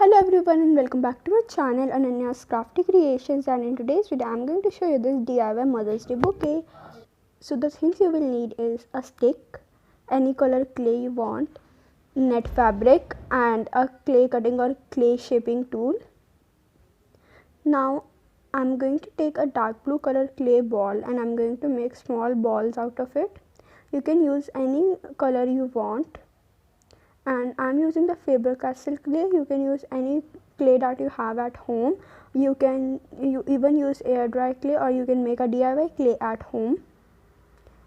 Hello everyone and welcome back to our channel Ananya's Crafty Creations, and in today's video I'm going to show you this DIY Mother's Day bouquet. So the things you will need is a stick, any color clay you want, net fabric and a clay cutting or clay shaping tool. Now I'm going to take a dark blue color clay ball and I'm going to make small balls out of it. You can use any color you want. And I'm using the Faber-Castell clay. You can use any clay that you have at home. You even use air dry clay, or you can make a DIY clay at home.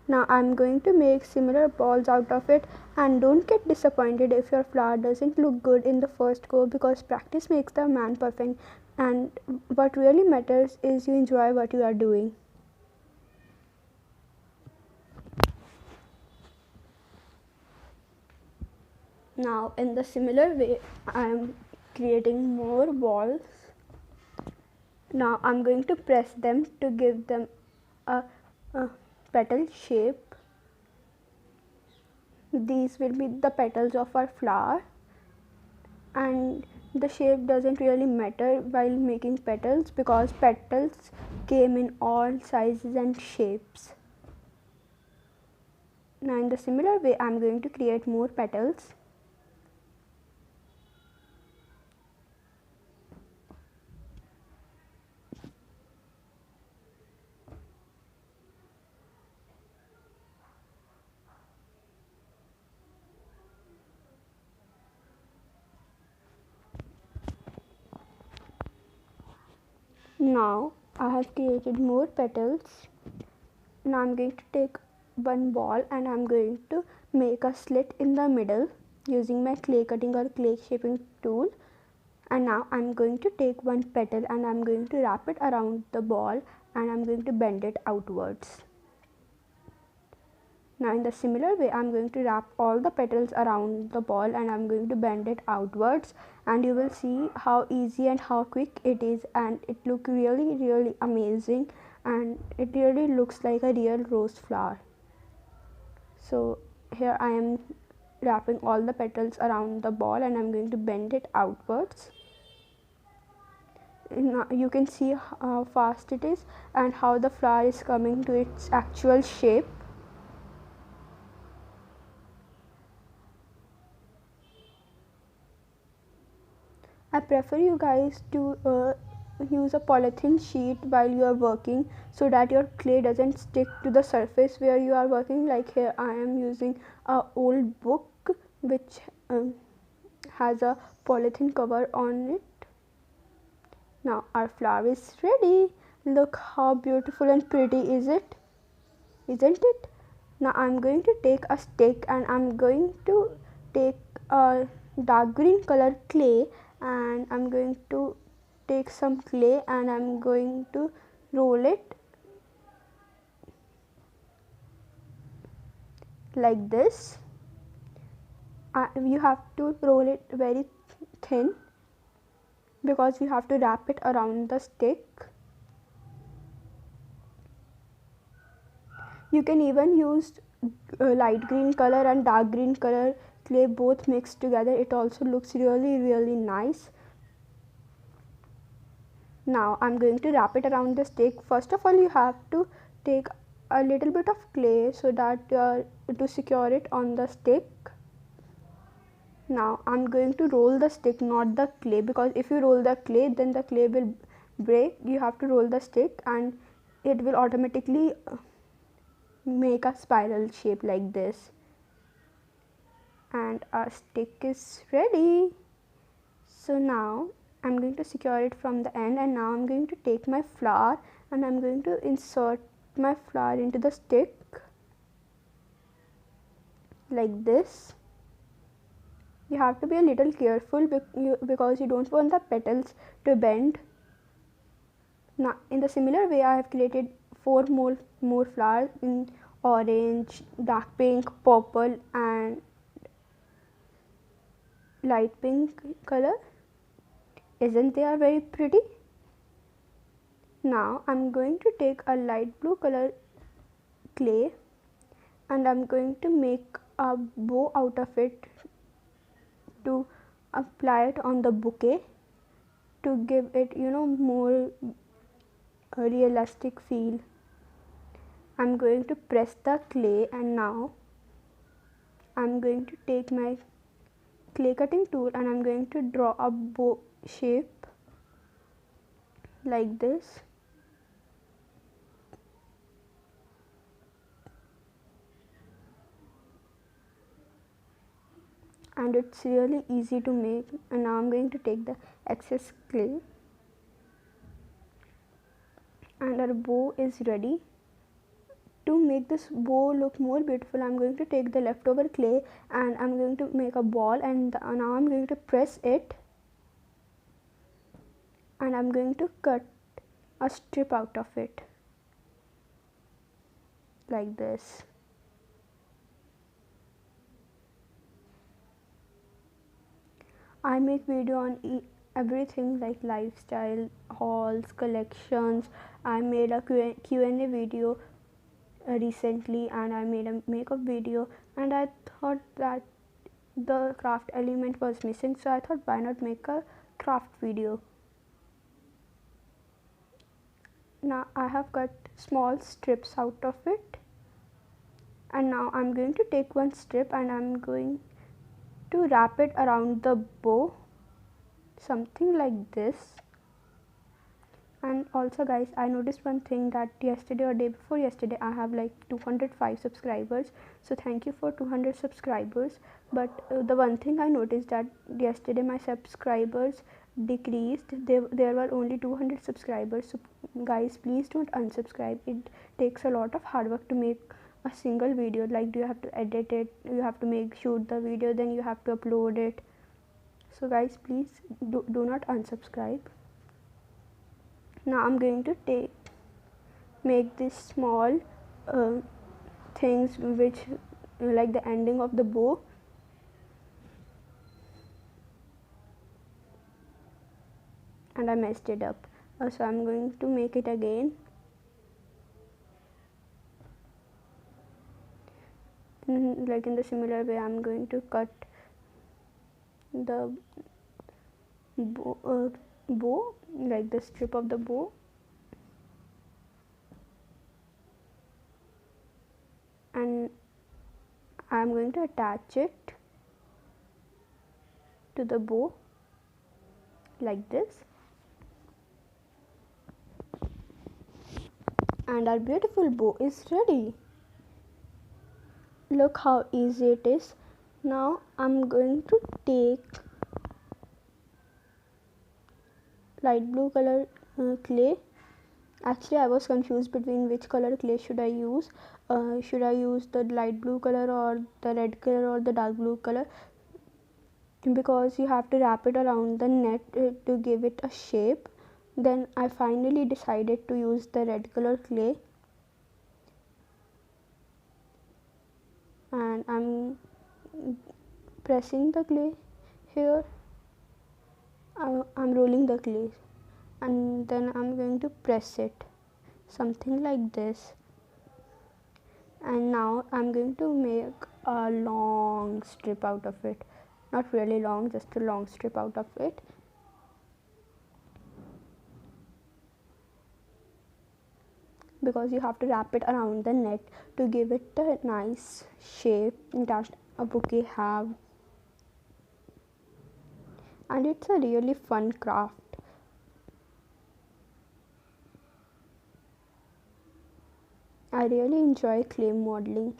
Now I'm going to make similar balls out of it, and don't get disappointed if your flower doesn't look good in the first go, because practice makes the man perfect, and what really matters is you enjoy what you are doing. Now in the similar way I am creating more balls. Now I'm going to press them to give them a petal shape. These will be the petals of our flower, and the shape doesn't really matter while making petals because petals came in all sizes and shapes. Now in the similar way I'm going to create more petals. Now I have created more petals. Now I'm going to take one ball and I'm going to make a slit in the middle using my clay cutting or clay shaping tool. And now I'm going to take one petal and I'm going to wrap it around the ball and I'm going to bend it outwards. Now in the similar way I'm going to wrap all the petals around the ball and I'm going to bend it outwards, and you will see how easy and how quick it is, and it looks really amazing, and it really looks like a real rose flower. So here I am wrapping all the petals around the ball and I'm going to bend it outwards. Now you can see how fast it is and how the flower is coming to its actual shape. I prefer you guys to use a polythene sheet while you are working so that your clay doesn't stick to the surface where you are working. Like here I am using a old book which has a polythene cover on it. Now our flower is ready. Look how beautiful and pretty is it, isn't it? Now I'm going to take a stick and I'm going to take a dark green color clay, and I'm going to take some clay and I'm going to roll it like this. You have to roll it very thin because you have to wrap it around the stick. You can even use light green color and dark green color clay both mixed together. It also looks really nice. Now I'm going to wrap it around the stick. First of all you have to take a little bit of clay so that to secure it on the stick. Now I'm going to roll the stick, not the clay, because if you roll the clay then the clay will break. You have to roll the stick and it will automatically make a spiral shape like this, and our stick is ready. So now I'm going to secure it from the end, and now I'm going to take my flower and I'm going to insert my flower into the stick like this. You have to be a little careful because you don't want the petals to bend. Now in the similar way I have created four more flowers in orange, dark pink, purple and light pink color. Isn't they very pretty? Now I'm going to take a light blue color clay and I'm going to make a bow out of it to apply it on the bouquet to give it, more realistic feel. I'm going to press the clay, and now I'm going to take my clay cutting tool and I'm going to draw a bow shape like this. And it's really easy to make. And now I'm going to take the excess clay, and our bow is ready. To make this bow look more beautiful, I'm going to take the leftover clay and I'm going to make a ball, and now I'm going to press it, and I'm going to cut a strip out of it like this. I make video on everything like lifestyle, hauls, collections. I made a Q&A video recently, and I made a makeup video, and I thought that the craft element was missing, so I thought, why not make a craft video. Now I have cut small strips out of it, and now I'm going to take one strip and I'm going to wrap it around the bow, something like this. And also guys, I noticed one thing, that yesterday or day before yesterday I have like 205 subscribers, so thank you for 200 subscribers. But the one thing I noticed, that yesterday my subscribers decreased. There were only 200 subscribers. So guys, please don't unsubscribe. It takes a lot of hard work to make a single video. Like, you have to edit it, you have to shoot the video, then you have to upload it. So guys, please do not unsubscribe. Now I'm going to make this small things which like the ending of the bow, and I messed it up. So I'm going to make it again. Like in the similar way, I'm going to cut the bow, like the strip of the bow, and I'm going to attach it to the bow like this, and our beautiful bow is ready. Look how easy it is. Now I'm going to take light blue color clay. Actually, I was confused between which color clay should I use. Should I use the light blue color or the red color or the dark blue color, because you have to wrap it around the net to give it a shape. Then I finally decided to use the red color clay, and I'm pressing the clay here. I'm rolling the clay, and then I'm going to press it, something like this. And now I'm going to make a long strip out of it. Not really long, just a long strip out of it. Because you have to wrap it around the net to give it a nice shape that a bouquet have. And it's a really fun craft. I really enjoy clay modeling.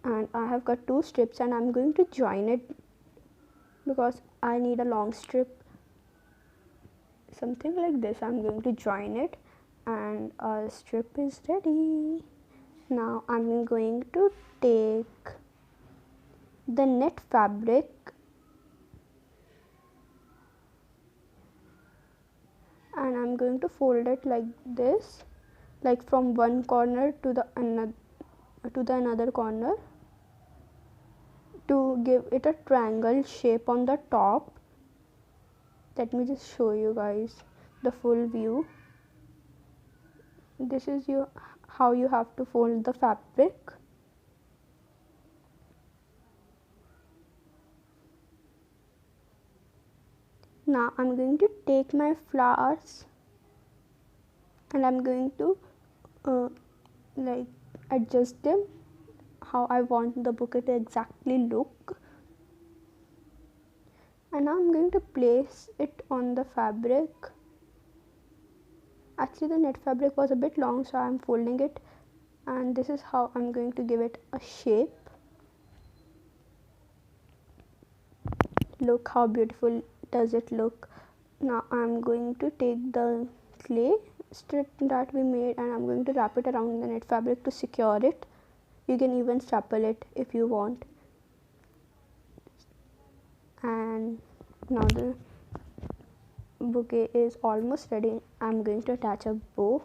And I have got two strips, and I'm going to join it because I need a long strip, something like this. I'm going to join it, and our strip is ready. Now I'm going to take the net fabric and I'm going to fold it like this, like from one corner to the another corner, to give it a triangle shape on the top. Let me just show you guys the full view. This is how you have to fold the fabric. Now I'm going to take my flowers and I'm going to like adjust them how I want the bouquet to exactly look. And now I'm going to place it on the fabric. Actually the net fabric was a bit long, so I'm folding it, and this is how I'm going to give it a shape. Look how beautiful does it look. Now I'm going to take the clay strip that we made and I'm going to wrap it around the net fabric to secure it. You can even staple it if you want. And now the bouquet is almost ready. I'm going to attach a bow,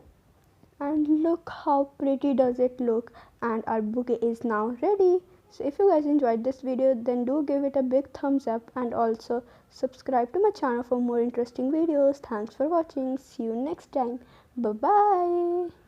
and look how pretty does it look, and our bouquet is now ready. So if you guys enjoyed this video, then do give it a big thumbs up and also subscribe to my channel for more interesting videos. Thanks for watching. See you next time. Bye bye.